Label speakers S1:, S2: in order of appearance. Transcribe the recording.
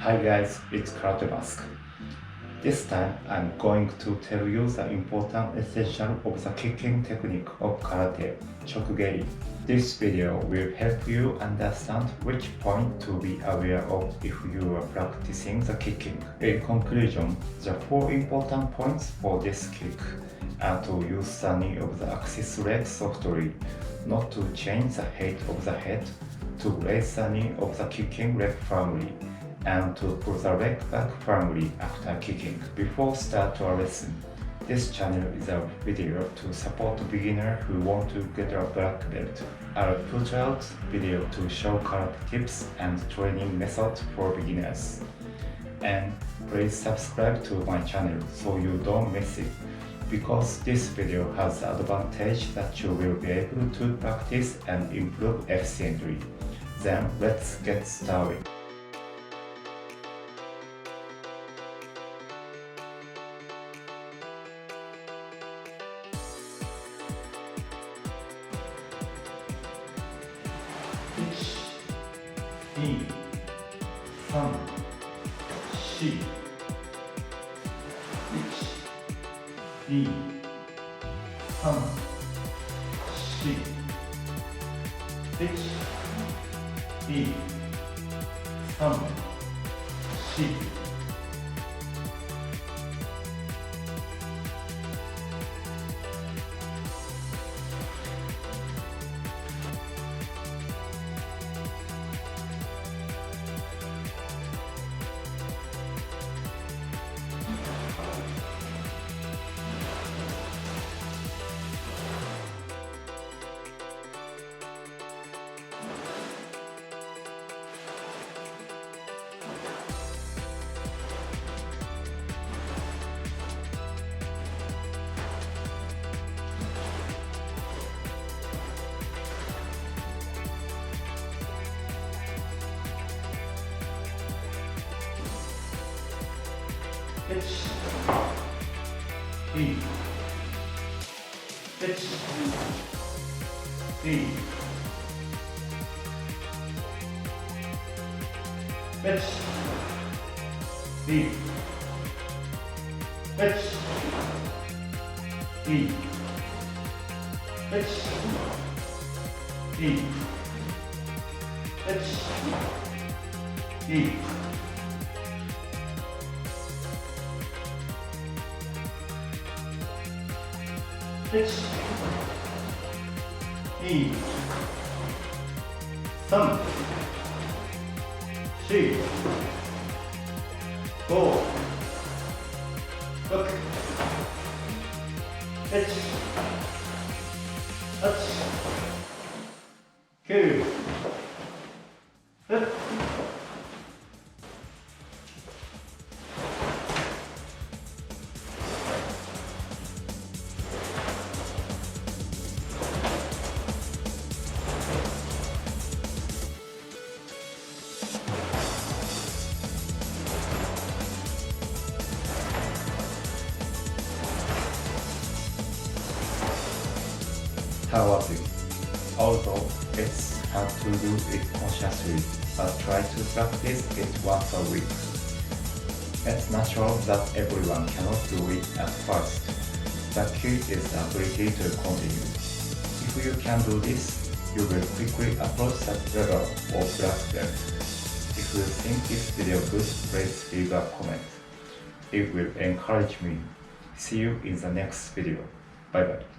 S1: Hi guys, it's Karate Mask. This time I'm going to tell you the important essential of the kicking technique of Karate Choku Geri. This video will help you understand which point to be aware of if you are practicing the kicking. In conclusion, the 4 important points for this kick are to use the knee of the axis leg softly, not to change the height of the head, to raise the knee of the kicking leg firmly, and to pull the leg back firmly after kicking. Before start our lesson, this channel is a video to support beginners who want to get a black belt. I'll put out video to show karate tips and training methods for beginners. And please subscribe to my channel so you don't miss it, because this video has the advantage that you will be able to practice and improve efficiently. Then let's get started. 이, 3, 4, 1, 2, 3, 4, 1, 2, 3, 4. Pitch, E, pitch, E, pitch, E, pitch, E, pitch, E, pitch, E. Pitch, E, 3, 4, 5, 6, pitch, 8, 9, 10. How was it? Although it's hard to do it consciously, but try to practice it once a week. It's natural that everyone cannot do it at first. The key is the ability to continue. If you can do this, you will quickly approach that level of black belt. If you think this video good, please leave a comment. It will encourage me. See you in the next video. Bye bye.